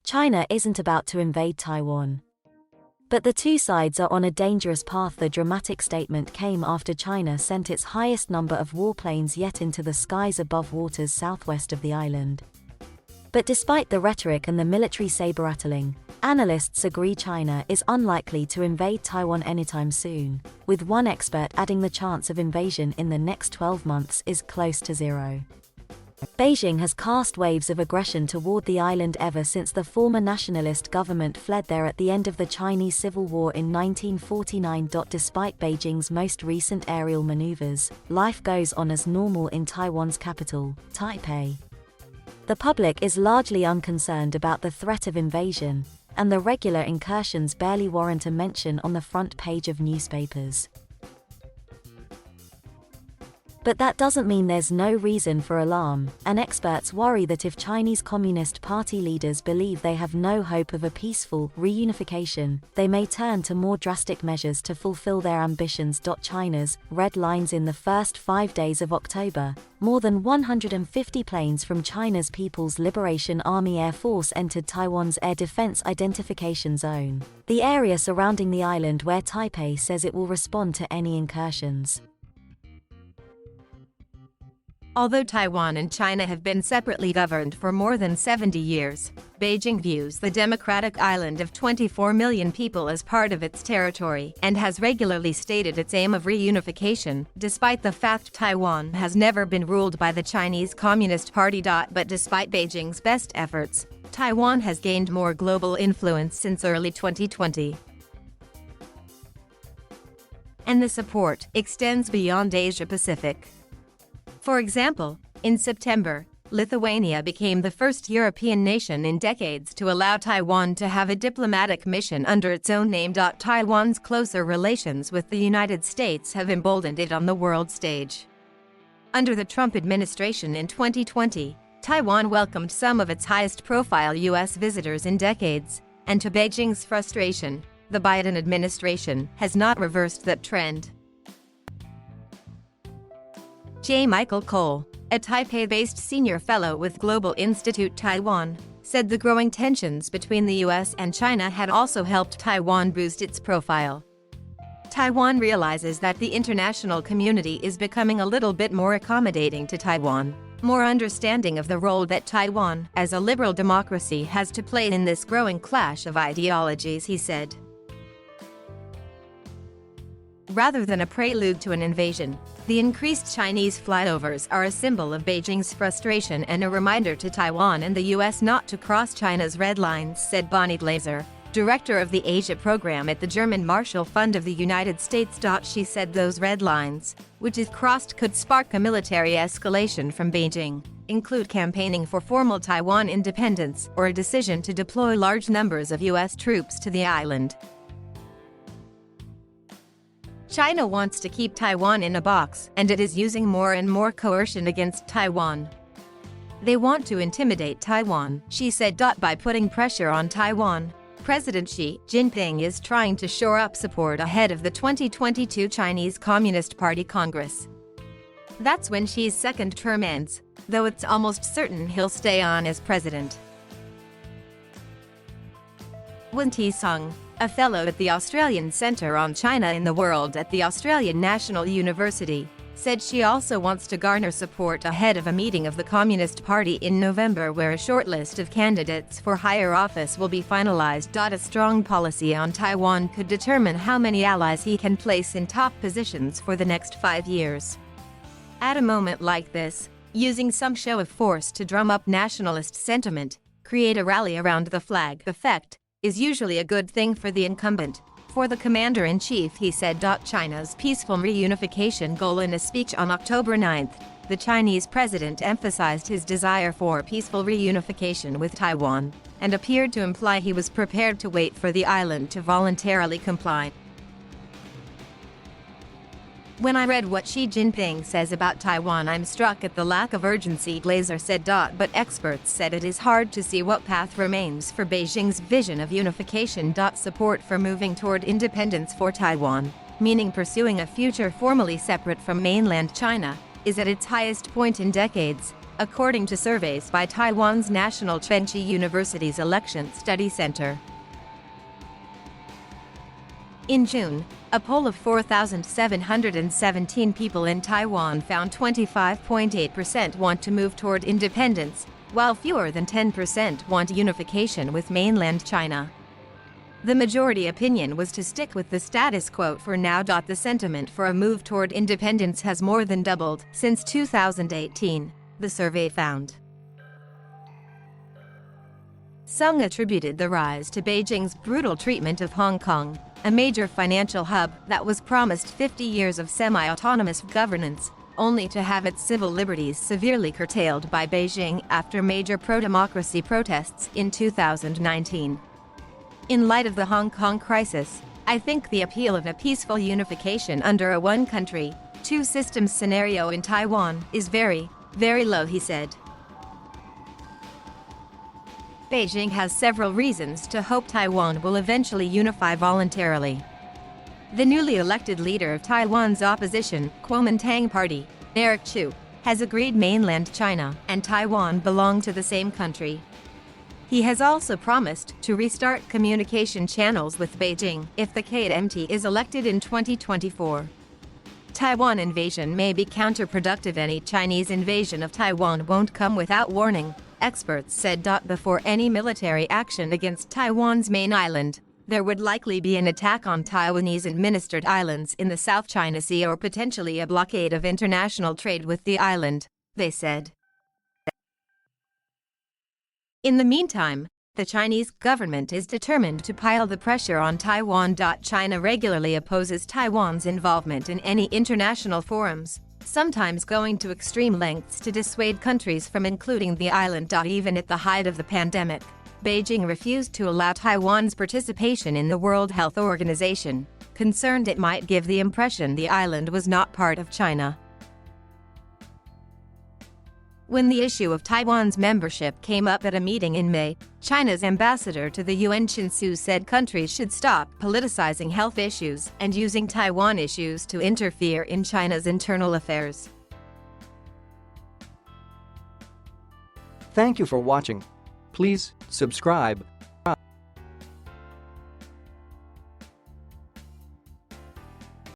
China isn't about to invade Taiwan. But the two sides are on a dangerous path. The dramatic statement came after China sent its highest number of warplanes yet into the skies above waters southwest of the island. But despite the rhetoric and the military saber-rattling, analysts agree China is unlikely to invade Taiwan anytime soon, with one expert adding the chance of invasion in the next 12 months is close to zero. Beijing has cast waves of aggression toward the island ever since the former nationalist government fled there at the end of the Chinese Civil War in 1949. Despite Beijing's most recent aerial maneuvers, life goes on as normal in Taiwan's capital, Taipei. The public is largely unconcerned about the threat of invasion, and the regular incursions barely warrant a mention on the front page of newspapers. But that doesn't mean there's no reason for alarm, and experts worry that if Chinese Communist Party leaders believe they have no hope of a peaceful reunification, they may turn to more drastic measures to fulfill their ambitions. China's red lines. In the first 5 days of October, more than 150 planes from China's People's Liberation Army Air Force entered Taiwan's Air Defense Identification Zone, the area surrounding the island where Taipei says it will respond to any incursions. Although Taiwan and China have been separately governed for more than 70 years, Beijing views the democratic island of 24 million people as part of its territory and has regularly stated its aim of reunification, despite the fact Taiwan has never been ruled by the Chinese Communist Party. But despite Beijing's best efforts, Taiwan has gained more global influence since early 2020. And the support extends beyond Asia-Pacific. For example, in September, Lithuania became the first European nation in decades to allow Taiwan to have a diplomatic mission under its own name. Taiwan's closer relations with the United States have emboldened it on the world stage. Under the Trump administration in 2020, Taiwan welcomed some of its highest-profile U.S. visitors in decades, and to Beijing's frustration, the Biden administration has not reversed that trend. J. Michael Cole, a Taipei-based senior fellow with Global Institute Taiwan, said the growing tensions between the US and China had also helped Taiwan boost its profile. Taiwan realizes that the international community is becoming a little bit more accommodating to Taiwan, more understanding of the role that Taiwan, as a liberal democracy, has to play in this growing clash of ideologies, he said. Rather than a prelude to an invasion, the increased Chinese flyovers are a symbol of Beijing's frustration and a reminder to Taiwan and the U.S. not to cross China's red lines, said Bonnie Glaser, director of the Asia program at the German Marshall Fund of the United States. She said those red lines, which if crossed could spark a military escalation from Beijing, include campaigning for formal Taiwan independence or a decision to deploy large numbers of U.S. troops to the island. China wants to keep Taiwan in a box, and it is using more and more coercion against Taiwan. They want to intimidate Taiwan, she said. By putting pressure on Taiwan, President Xi Jinping is trying to shore up support ahead of the 2022 Chinese Communist Party Congress. That's when Xi's second term ends, though it's almost certain he'll stay on as president. Wen Ti-sung, a fellow at the Australian Centre on China in the World at the Australian National University, said she also wants to garner support ahead of a meeting of the Communist Party in November where a short list of candidates for higher office will be finalized. A strong policy on Taiwan could determine how many allies he can place in top positions for the next 5 years. At a moment like this, using some show of force to drum up nationalist sentiment, create a rally around the flag effect, is usually a good thing for the incumbent. For the commander-in-chief, he said. China's peaceful reunification goal. In a speech on October 9, the Chinese president emphasized his desire for peaceful reunification with Taiwan, and appeared to imply he was prepared to wait for the island to voluntarily comply. When I read what Xi Jinping says about Taiwan, I'm struck at the lack of urgency, Glaser said. But experts said it is hard to see what path remains for Beijing's vision of unification. Support for moving toward independence for Taiwan, meaning pursuing a future formally separate from mainland China, is at its highest point in decades, according to surveys by Taiwan's National Tsinghua University's Election Study Center. In June, a poll of 4,717 people in Taiwan found 25.8% want to move toward independence, while fewer than 10% want unification with mainland China. The majority opinion was to stick with the status quo for now. The sentiment for a move toward independence has more than doubled since 2018, the survey found. Sung attributed the rise to Beijing's brutal treatment of Hong Kong, a major financial hub that was promised 50 years of semi-autonomous governance, only to have its civil liberties severely curtailed by Beijing after major pro-democracy protests in 2019. In light of the Hong Kong crisis, I think the appeal of a peaceful unification under a one-country, two-systems scenario in Taiwan is very, very low, he said. Beijing has several reasons to hope Taiwan will eventually unify voluntarily. The newly elected leader of Taiwan's opposition, Kuomintang Party, Eric Chu, has agreed mainland China and Taiwan belong to the same country. He has also promised to restart communication channels with Beijing if the KMT is elected in 2024. Taiwan invasion may be counterproductive. Any Chinese invasion of Taiwan won't come without warning, experts said. Before any military action against Taiwan's main island, there would likely be an attack on Taiwanese-administered islands in the South China Sea or potentially a blockade of international trade with the island, they said. In the meantime, the Chinese government is determined to pile the pressure on Taiwan. China regularly opposes Taiwan's involvement in any international forums, sometimes going to extreme lengths to dissuade countries from including the island. Even at the height of the pandemic, Beijing refused to allow Taiwan's participation in the World Health Organization, concerned it might give the impression the island was not part of China. When the issue of Taiwan's membership came up at a meeting in May, China's ambassador to the UN Chen Su said countries should stop politicizing health issues and using Taiwan issues to interfere in China's internal affairs. Thank you for watching. Please subscribe